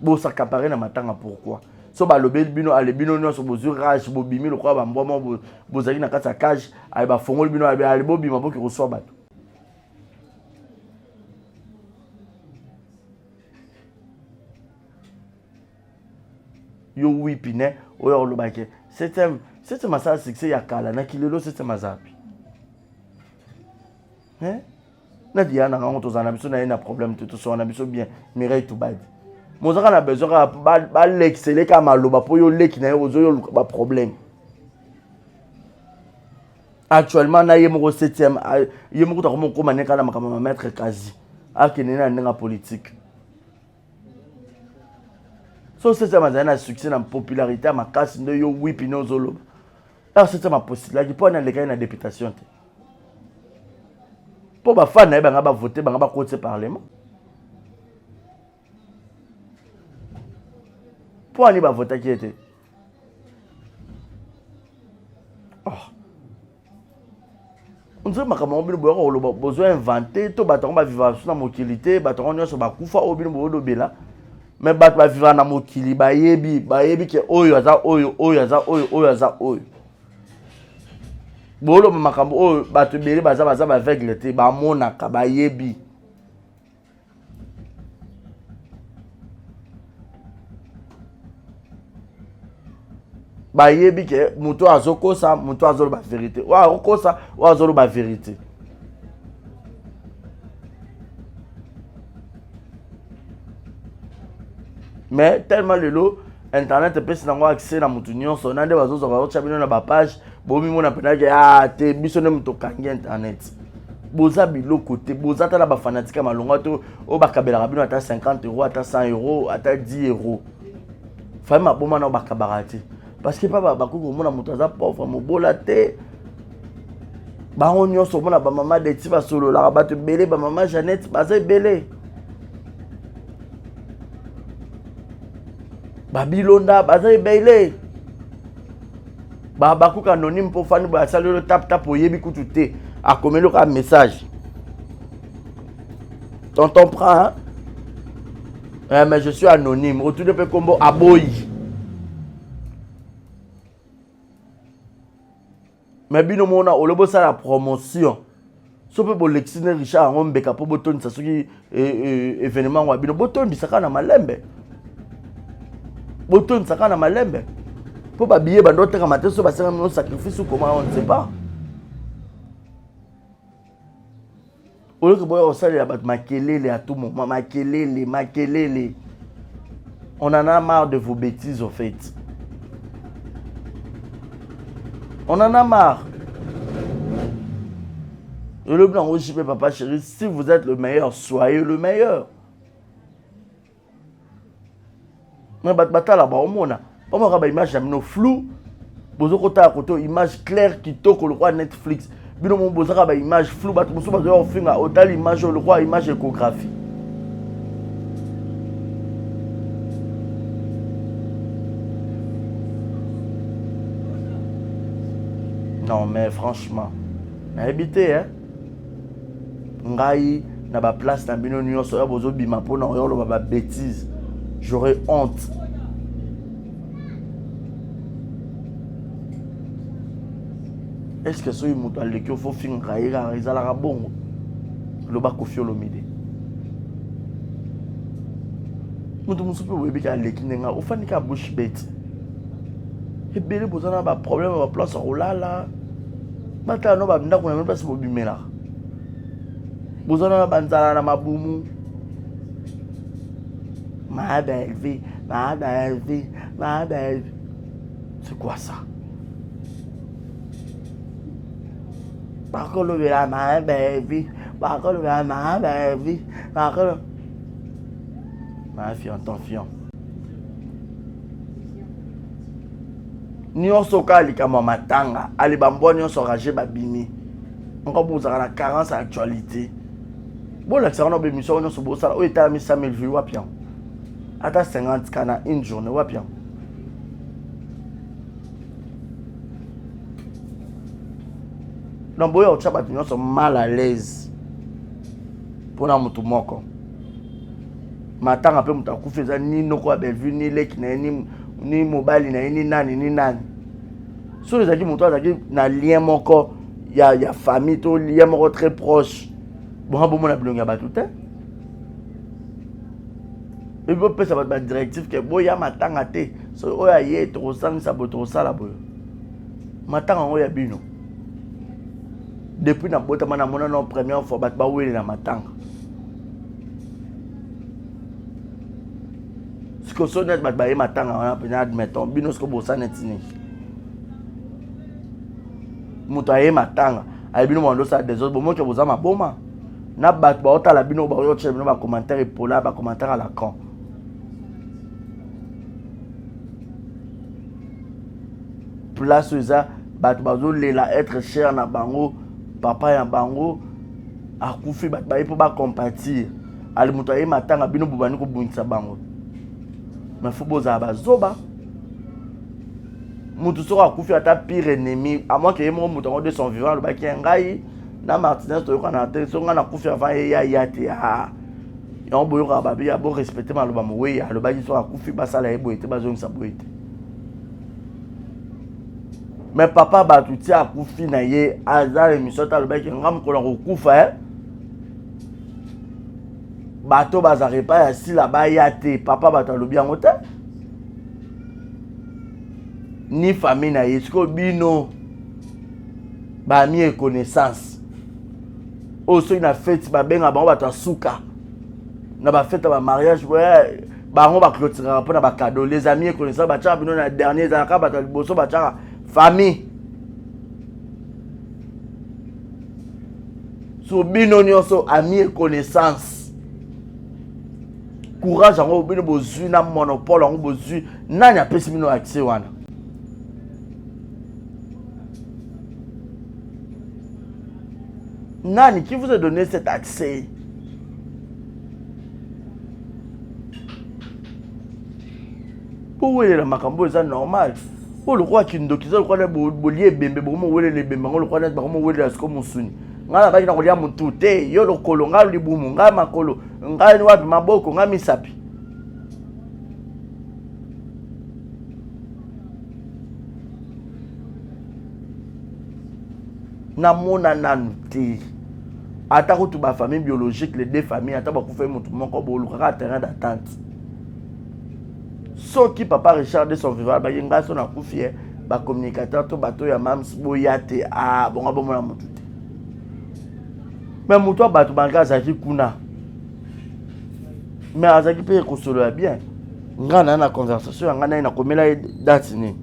bo saka paré na matanga pourquoi so ba lobel bino ale bino nyonso bozu rage bo bimi lo kwa ba mboma bozali na kati ya cage ay ba fongol bino ale bo bima bo ki reçoit bato yo wipine oyo lobake c'était masala succès ya kala na kilelo c'était mazapi hein na dia na ngonto zana biso na ina problème tout so na biso bien Mireille Toubadi mozaka na besoin ba l'exceller ka maloba po yo leki na yo zo ba problème actuellement na yemo 7e yemo ko ko maneka na makama maître Kazi akene na ndenga politique. So c'est ça mazana succès na popularité ma casse de yo wipi no zolo. Alors c'est ça ma possible. Là pour na les gars na députation. Pour ba fan na ba voter ba côté parlement. Pour aller ba voter qui était. Oh. On dirait makambo bino boyo besoin inventer to baton ba vivre sur na mokilité baton nyonso ba kufa obino boyo bela. Mais bato ba vivre na mokili bayebi ke oyo aza oyo bolo makambo oyo bato bele baza ba aveugle te ba monaka bayebi ke muto azokosa muto azolo ba vérité wa okosa wa azolo ba vérité. Mais tellement le lot internet peut se avoir accès na mutu nyonso na nde bazozo ba chabino na ba page bomi mona penage te biso ne muto kangi internet boza biloko te boza ta na ba fanatique malonga to o ba kabela rabino ata 50 €, ata 100 €, ata 10 €. Fama boma na ba kabarati parce que papa ba ko mona mutu aza pauvre mo bola te ba on nyonso mona ba mama de ti ba solo la ba te belé ba mama Jeannette ba za belé Babilonda baza ebele bakuka anonyme pour fani ba sali le tap oyebi kutu te akomelo ka message tonton prend hein? Mais je suis anonyme autour de pe kombo aboyi mais bino mona olobo ça la promotion so pe bo Lexine Richard ngombeka po botoni sa soki événement wa bino botoni bisaka na malembe Boton saka na malembe. Pour ba billet bando te kamaté so ba saka no sacrifice ou comment on ne sait pas. Au lieu que boy on sale ba makelele à tout moment makelele. On en a marre de vos bêtises en fait. On en a marre. Le blanc aussi, papa chéri, si vous êtes le meilleur, soyez le meilleur. Mais bata là-bas, au monde, pas moi, une image flou. Vous avez une image claire qui toque le roi Netflix. Vous avez une image floue, vous avez une autre image, le roi image échographie. Non, mais franchement, habitez, hein. Ngai, na ba place na bino nyonso ya bozo bima po na yo lo ba bêtise. J'aurais honte. Est-ce que soy mutu aleki faut finga ira ezala bongo? Lo ba Koffi Olomide. Mutu musupe webi ka aleki nenga ofani ka bouche bête. Ebele bozana ba problème ba place olala. Bata no ba ndako na même pas bobimela. Bozana banzala na mabumu. Ma belle vie, ma belle vie, ma belle vie. C'est quoi ça? Par contre, le verra ma belle vie, par contre, le verra ma belle vie, par contre. Ma fille, attention. Nyonso kalika mama tanga, ali bambo nyonso rage babimi. Encore bozaka na carence à actualité. Bon, là, on a une émission, on a un état de 100 000 vues, wapian. Ata 50 kana une journée, wapian. Donc, boya, on sont mal à l'aise. Pour la moto moko. Matin, après, on a fait ni noko belle ni lek, ni mobile, ni nani, ni nani. Sur les amis, on a lien moko, il y a famille, tout lien moko très proche. Bon, on a besoin tout hein. Et puis ça va être directif que boya matanga te. So oya ye to sang sa boto sala boyo. Matanga oya bino. Depuis na bota mana mona no première fois bat ba wele na matanga. Ce que so net bat ba matanga on a pena admettons bino ce que bossa netini. Muto aye matanga. Ay bino mondo sa des autres bon mo que boza ma boma. Na bat ba otala bino ba yo che bino ba commentaire pour là ba commentaire à la con. Place ça bat bazo lela être cher na bango papa ya bango akufi bat ba pour ba compatir ali muto aye matanga bino bubani ko bunisa bango mais faut boza bazoba mutu so akufi ata pire ennemi à moins que mo muto de son vivant le ba ki ngai na Martinez to ko na te so ngana kufi avant ya yate ha on boyo ka babi ya bo respecter maloba mo we ya le ba ki so akufi basala ebo ete bazo ngisa boite. Mais papa batuti a kufi na ye azar émission ta le bec ngam ko la kufa hein. Bato bazare pa ya si la ba yate papa batalo bien ngote. Ni famille na ye sko bino ba mi connaissance. O so ina fête ba benga ba bata suka. Na ba fête ba mariage ouais ba on ba clôturer pour na ba cadeau les amis connaissance ba tcha bino na dernier za ka bata boso ba tcha famille. So bino nyonso ami et connaissance. Courage en bino bozu na monopole en bozu nani apesi bino accès wana. Nani qui vous a donné cet accès? Pour la makambo c'est normal. Pour le roi qui nous dit, le roi de Bolier Bembe, comment vous les Bembe, le roi de comment vous les Ascom Suni. Ngala ba na kolia mutu te, yo lo kolo ngalo libumu, ngala makolo, ngala ni wapi maboko, ngala misapi. Na mona nanu te. Ata ko tu ba famille biologique, les deux familles, ata ba ko fait mutu moko bolu kaka terrain d'attente. So qui papa Richard de son vivant ba yenga so na kufie ba communicateur to bato ya mams boyate ah bonga bomona mutu te. Mais mutu bato banga zaki kuna. Mais azaki pe ko solo bien. Ngana na conversation ngana na komela date ni.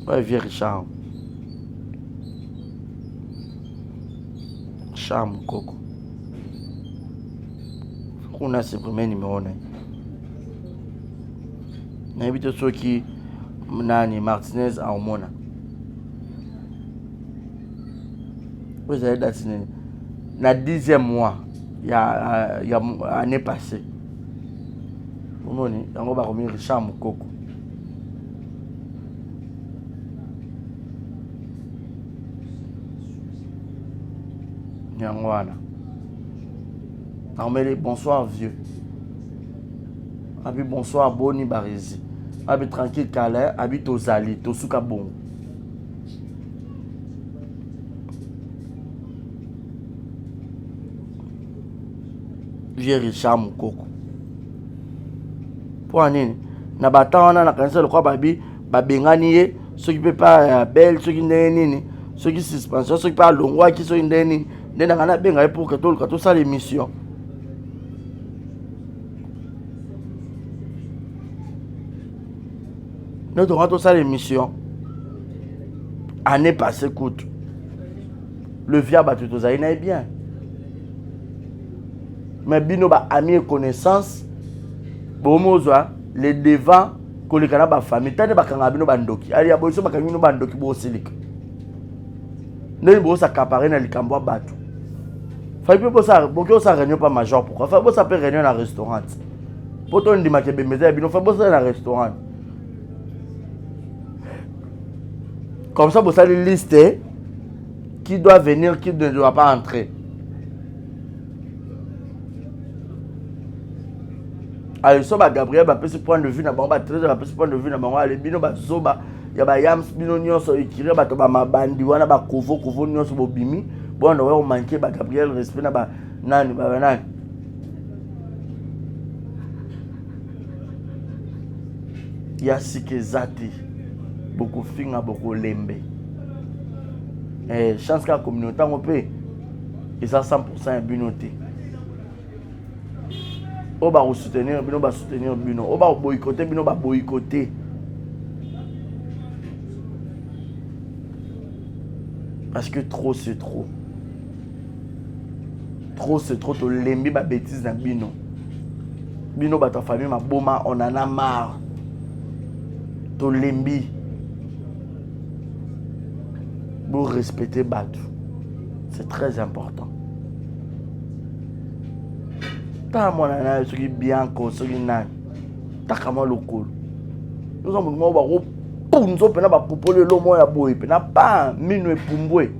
Ouais vieux Richard. Richard Mukoko. On a supprimé numéro 9. N'habite ceux qui Nani Martinez à Omona. Vous avez datiné. Na 10e mois, il y a année passée. Vous voyez, on va remettre Richard Mukoko. Nyangwana. Armele, bonsoir vieux. Abi bonsoir Boni Barizi. Abi tranquille Calais, abi Tozali, Tosuka bon. Vieux Richard Mukoko. Pour année, na batana na kanisa le quoi babi, babengani ye, ceux qui peut pas belle, ceux qui n'eni, ceux qui suspension, ceux qui pas longwa qui sont n'eni. Nena ngana benga pour que tout ça l'émission. Nous devons tout ça l'émission. Année passée, écoute. Le via battu tout ça, il est bien. Mais bino ba ami et connaissance, bomozoa les devants que les canaba famille, tane ba kanga bino bandoki. Ali ya boiso ba kanga bandoki bo silik. Neni bo sa caparer na likambo batu. Fai pe ça, bokyo sa réunion pas major pourquoi? Fai bo ça peut réunion na restaurant. Poto ndima ke bemeza bino fai bo ça na restaurant. Comme ça, vous allez lister qui doit venir, qui ne doit pas entrer. Alors, ça, Gabriel va peut se prendre de vue dans le Trésor, va peut se prendre de vue dans le Bino, Zoba, il y a Yams, Bino, Nyon, Ikiri, ma bandi, on a Kovo, Nyon, Bobimi. Bon, on va manquer Gabriel, respect, Nani, Nani. Il y a Sikezati. Beaucoup de filles, beaucoup de lembe. Et chance que la communauté on peut. Et ça 100% est binoté. On va soutenir, on va soutenir Bino. On va boycotter, on va boycotter. Parce que trop c'est trop. Trop c'est trop. Tu lembe ma bêtise dans Bino. Bino, ta famille, ma boma, on en a marre. Tu lembe. Pour respecter Badou. C'est très important. Tant mon nana, ce qui est bien, ce qui est nan. Tant qu'à moi le col. Nous sommes nous avons pour nous avons pas proposer le mot à boy. N'a pas minu et pumbwe.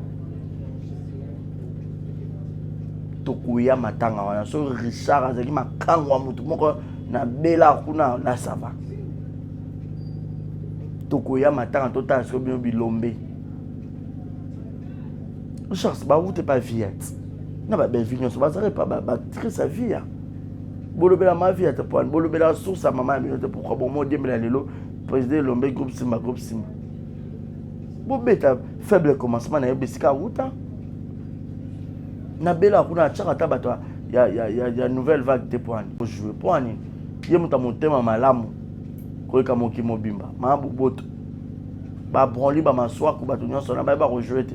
Tokuya matanga wana so Richard azali makangwa mutu moko na bela kuna na sava. Tokuya matanga tota so bino bilombe. Chance, où t'es pas viette. Non, bah, ben, vignon, ça va pas tirer sa vie. Bolobela ma vie, t'es pas. Bolobela source à maman, mais pourquoi bon, moi, Dieu me l'a dit, président Lombe, groupe Simba. Bon, bêta, faible commencement, n'a pas de route. Na bela, on a tchara tabato. Il y a une nouvelle vague de points. Pour jouer, point. Il y a mon thème malamu. Quoi que mon kimo bimba. Ma boboto. Ba branli, ba m'asseoir, ba tout le monde, ba rejouer.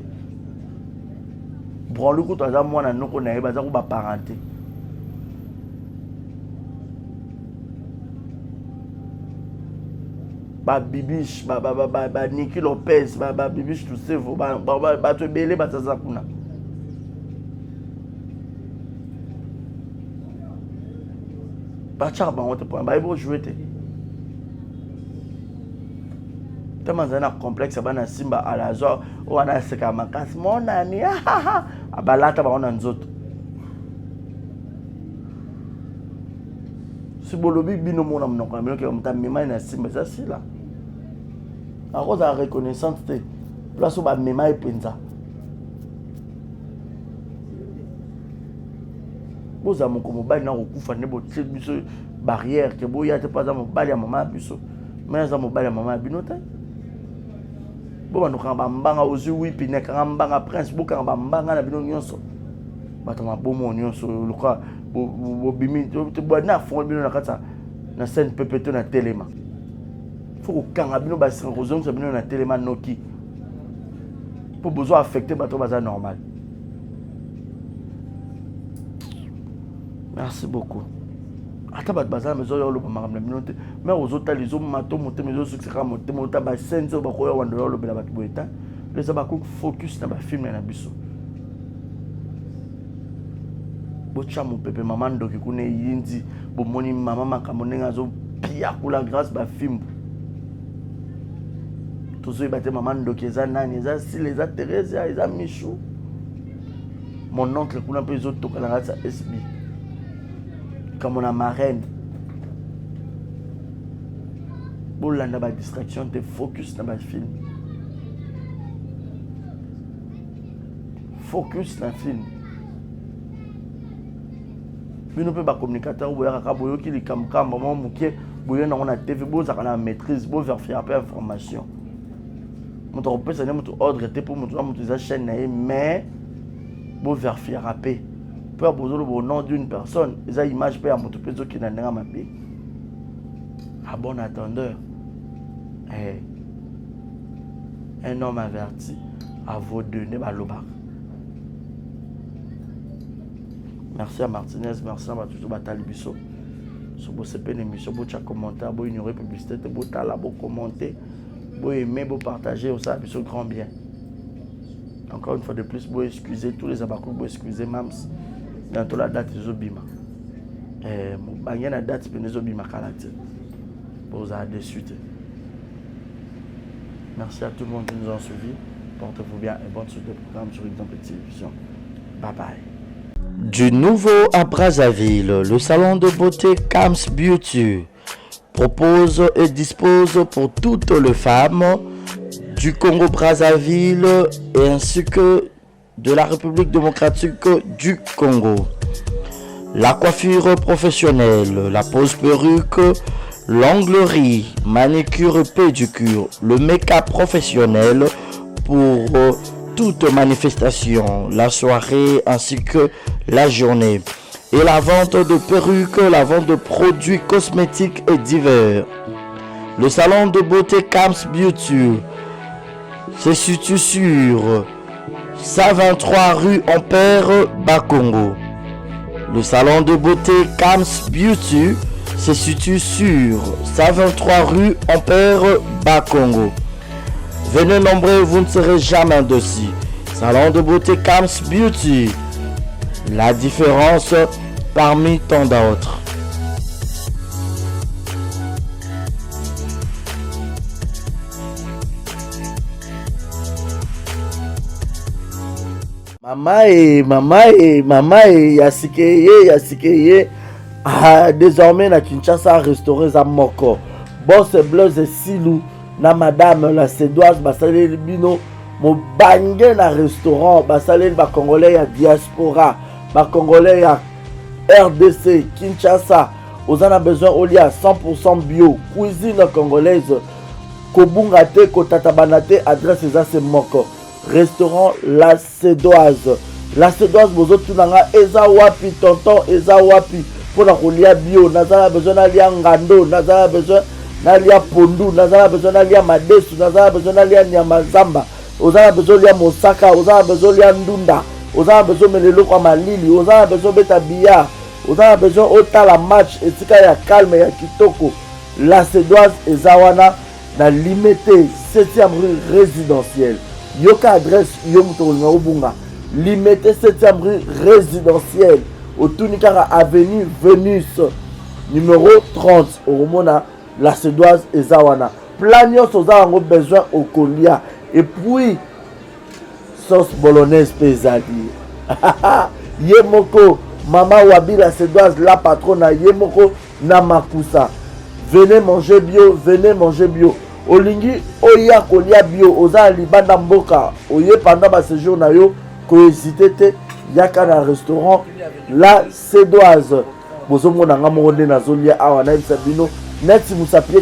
Prends le coup de moi, on a nous connaît, on va parenté. Ba bibiche, ba Niki Lopez, ba bibiche tout ça, ba te belé, ba ça kuna. Ba char ba on te point, ba ibo jouer te. Tellement un complexe, ba na simba à la zone, on a ce kamakas, mon ami, abalata ba on a nzoto. Si bolobi bino mona mnoka mais que mta mema na simba ça c'est là. A cause la reconnaissance te place ba mema e penza. Boza mon comme ba na okufa ne bo biso barrière que boya te pas za mo bali ya mama biso. Mais za mo bali ya mama binote. Bon nous quand bambanga ozu wipi ne quand bambanga prince bo quand bambanga na bino nyonso bato ma bomo nyonso le quoi bo bimi te bo na fond bino na kata na scène pepeto na telema faut que quand bino ba synchronisation ça bino na telema noki pour besoin affecter bato baza normal Merci beaucoup. Ata bat baza mezo yo lo makamna minote mais aux autres les hommes mato monter mezo succès monter monter ba senzo ba ko yo wando lo bela bat boeta les ba ko focus na ba film na biso bo chamu pepe maman ndoki kune yindi bo moni mama makamonenga zo pia kula grâce ba film tozo ibate maman ndoki eza nani eza si les a Thérèse eza Michou mon oncle kuna pe zo toka na grâce SB comme on a marraine. Pour la distraction, te focus dans le film. Focus dans le film. Mais nous ne pouvons pas communiquer. Nous avons dit que nous avons une TV, nous avons une maîtrise, nous avons fait information. Nous avons fait un ordre pour nous une chaîne, mais nous avons vérifier rapide. Peu besoin au nom d'une personne, les images peut avoir tout petit qui n'a pas mappé. À bon attendeur, un homme averti à vous donner balobar. Merci à Martinez, merci à Matoutou Batalibiso. Sur vos CP l'émission, vous avez commenté, vous ignorez publicité, vous avez commenté, vous aimez, vous partagez, vous savez, c'est grand bien. Encore une fois de plus, vous excusez tous les abacous, vous excusez Mams. Dans la date de Zobima. Il y a une date de Zobima Kalate. Vous avez des suites. Merci à tout le monde qui nous a suivis. Portez-vous bien et bonne suite de programme sur Exemple Télévision. Bye bye. Du nouveau à Brazzaville, le salon de beauté Kams Beauty propose et dispose pour toutes les femmes du Congo-Brazzaville et ainsi que de la République démocratique du Congo. La coiffure professionnelle, la pose perruque, l'onglerie, manicure et pédicure, le make-up professionnel pour toute manifestation, la soirée ainsi que la journée. Et la vente de perruques, la vente de produits cosmétiques et divers. Le salon de beauté Kams Beauty se situe sur 123 rue Ampère Bakongo. Le salon de beauté Kams Beauty se situe sur 123 rue Ampère Bakongo. Venez nombreux, vous ne serez jamais dessus. Salon de beauté Kams Beauty. La différence parmi tant d'autres. Mama yasikeye désormais na Kinshasa restauré za moko boss Blaise Silou na madame la Sédoise basaleli bino mobange na restaurant basaleli ba congolais ya diaspora ba congolais ya RDC Kinshasa ozana besoin olia 100% bio cuisine congolaise kobunga te kotatabana te adresse za se moko restaurant La Sédoise. La Sédoise bozo tunanga eza wapi tonton eza wapi pona kolia bio nazala besoin nalia ngando nazala besoin nalia pondu nazala besoin nalia madesu nazala besoin nalia nyama zamba ozala besoin lia mosaka ozala besoin lia ndunda ozala besoin melelo kwa malili ozala besoin beta bia ozala besoin otala match etika ya calme ya kitoko. La Sédoise eza wana na limité 7e rue résidentielle. Yoka adresse yomuto ngobunga limité 7e rue résidentielle au Tunikara avenue Vénus numéro 30 au Mona. La Sédoise et Zawana planios aux avons besoin au colia et puis sauce bolognaise pesadi yemoko mama wabi La Sédoise la patronne yemoko namakusa. Venez manger bio olingi oya kolia bio oza libanda mboka oye pendant ba séjour na yo ko hésiter te yaka na restaurant La Sédoise bozomo na ngamo nde nazolia awa na bisabino neti musapie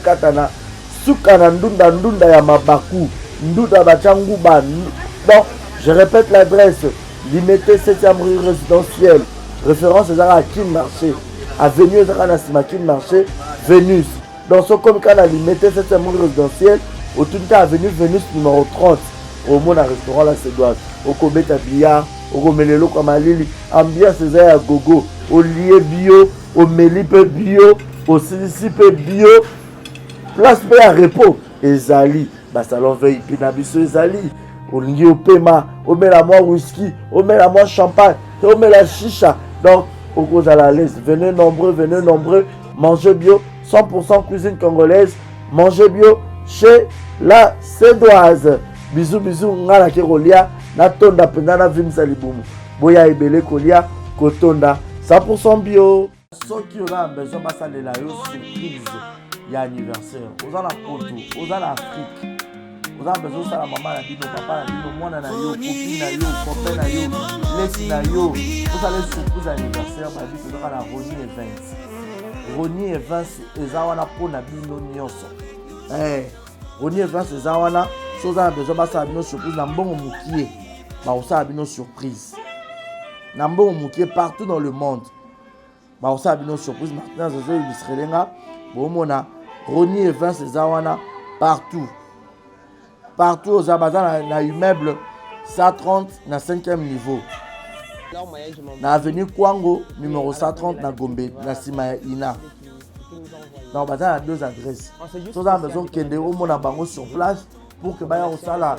katana suka na ndunda ya mabaku ndunda bachangu ba. Donc je répète l'adresse limité 7e rue résidentielle référence à Kin Marché avenue Zaka Kin Marché Vénus. Dans ce comme quand on a limité 7e rue résidentielle au tout cas avenue Vénus numéro 30 au monde à restaurant La Sédoise au Kobeta Bia okomelelo kwa malili ambiance eza ya gogo olie bio omeli pe bio osilisi pe bio place pe ya repos ezali basalon VIP na biso ezali olingi opema omela mwa whisky omela mwa champagne omela chicha donc okozala à l'aise venez nombreux mangez bio 100% cuisine congolaise mangez bio chez la Cédoise. Bisous ngala ke kolia na tonda penda na vimsa libumu boya ebele kolia kotonda 100% bio. Soki oza besoin basalela yo surprise ya anniversaire oza na poto oza na Afrique oza besoin sala mama na bino papa na bino mwana na yo copine na yo copain na yo lesi na yo osala surprise anniversaire babi tozoka na Roni Events eza wana mpona bino nyonso Roni Events eza wana so oza na besoin basala bino surprise na mbongo mokie baosala bino surprise na mbongo mokie partout dans le monde baosala bino surprise maintenant zozo ilustrelenga bomona Roni Events eza wana partout oza baza na immeuble 130 na 5e niveau na avenue Kwango numéro 130 na Gombe na sima ya Ina. Donc baza na deux adresses so oza na besoin kende omona bango sur place pour que baya osala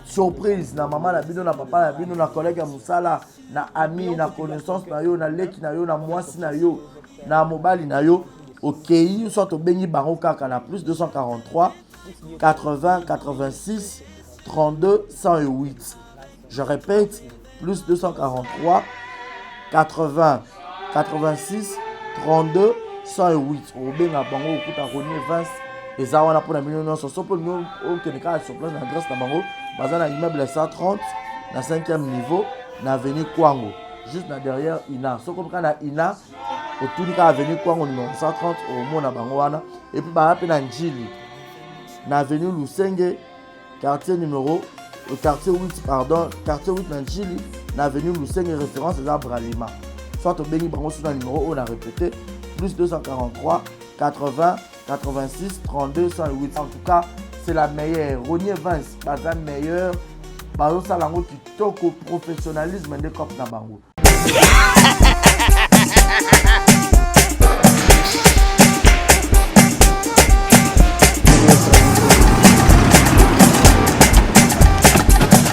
surprise na mama na bino na papa na bino na collègue ya musala na ami na connaissance na yo na leki na yo na mwasi na yo na mobali na yo okei soit obengi bango kaka na plus 243 80 86 32 108. Je répète, plus 243 80 86 32 108. Obenga bango okuta Roni Events eza wana pour na bino nyonso so po nous okeneka sur place na adresse na bango baza na immeuble 130 na 5e niveau na avenue Kwango juste na derrière Ina. So comme na Ina otuni ka avenue Kwango numéro 130 au mona bango wana et puis ba pe na Njili na avenue Lusenge quartier 8 na Njili na avenue Lusenge référence eza Bralima. Soit obengi bango sur na numéro on a répété plus 243 80 86 32 108. En tout cas, c'est la meilleure. Roni Events, baza meilleur. Bazo salango kitoko professionnalisme de cop na bango.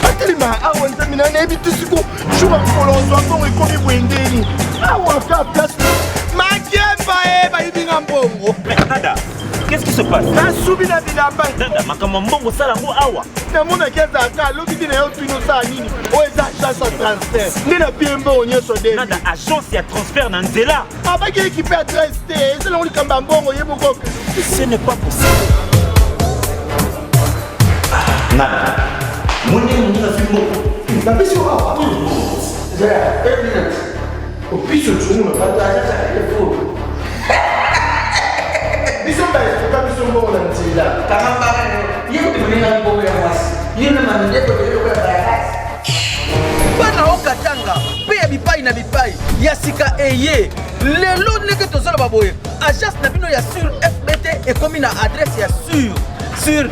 Akelima awa ntamina na ebitu siko shuba kolonzo mbongo ekomi bwendeni. Awa ka place Makemba bayibinga mbongo. Nada, qu'est-ce qui se passe? Nasubi na bilamba. Nada, makama mbongo sala ngo awa. Namona keza ka loki dina yo twino sa nini? O eza agence ya transfert. Ndina piembo onyeso de. Nada, agence ya transfert na nzela. Abaki équipe adresse te, c'est là on kamba mbongo yebo ko. Ce n'est pas possible. Nada. Mwenye na fimbo. Napesi awa. Zaya, 1 minute. Au pire, tu ne pas t'acheter le faux. Bisous, c'est pas bisous, bon, on a dit là. Bana okatanga pe ya bipai na bipai ya sika eye lelo ndenge tozala baboye agence na bino ya sur FBT ekomi na adresse ya sur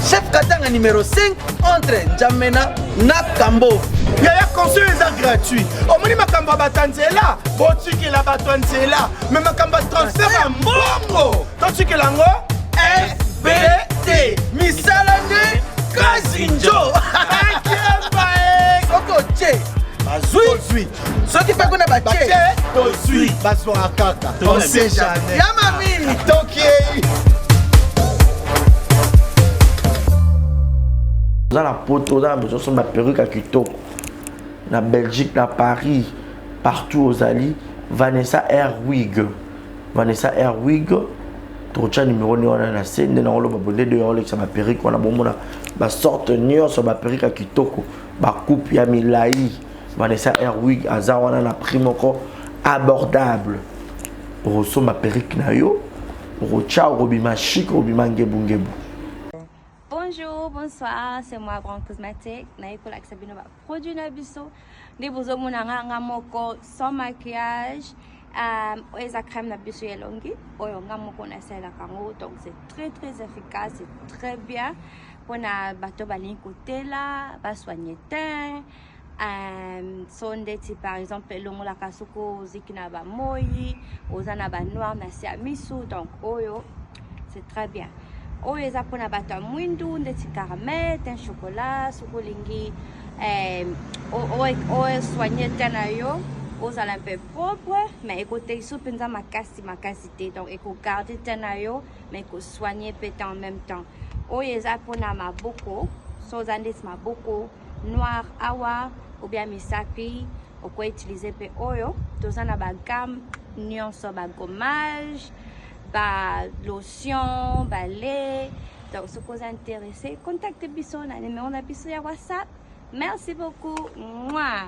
chef Katanga numéro 5 entre Njamena na Kambo. Yaya conseil est gratuit. Omoni makamba batanzela, botiki la batanzela, mais makamba transfert à mbongo. Totiki lango FBT. Misalande Kazinjo. Soko che. Bazui. Soki pe kuna bache. Tozui. Baso akaka. On sait jamais. Yamami. Toki. Dans la poto, dans la besoin de perruque à kitoko. Na Belgique, na Paris, partout aux alliés, Vanessa Airwig. Vanessa Airwig, trocha numéro on a na scène na lo babonde de Rolex ça ma perruque on a bomona ba sorte nion sur ba perruque à kitoko, ba coupe ya milai. Vanessa Airwig azawana na prix moko abordable. Pour ma perruque na yo, rocha robima chic robima ngebu. Bonjour, bonsoir, c'est moi Brand Cosmétique. Naïko Laksabino va produire Nabiso. Des beaux hommes moko sans maquillage. Oeza crème Nabiso yelongi. Oyonga moko na sela kango. Donc c'est très efficace, c'est très bien. Pour na bateau balin côté là, va soigner teint. so ndeti par exemple elongolaka soko oziki na bamoyi oza na banoir na se ya misu donc oyo c'est très bien. Oyo eza mpona bato ya mwindu ndeti caramel ten chocolat soko olingi soigner te na yo ozala un peu propre mais ekoteisa mpenza makasi te donc ekogarde te na yo mais ekosoigner mpe te en même temps. Oyo eza mpona maboko so oza ndeti maboko noir awa ou bien misapi okoutilize mpe oyo toza na bagame nyonso bagommage lotion balait donc soki oza intéressé contacte biso na numéro na biso ya WhatsApp. Merci beaucoup. Mouah.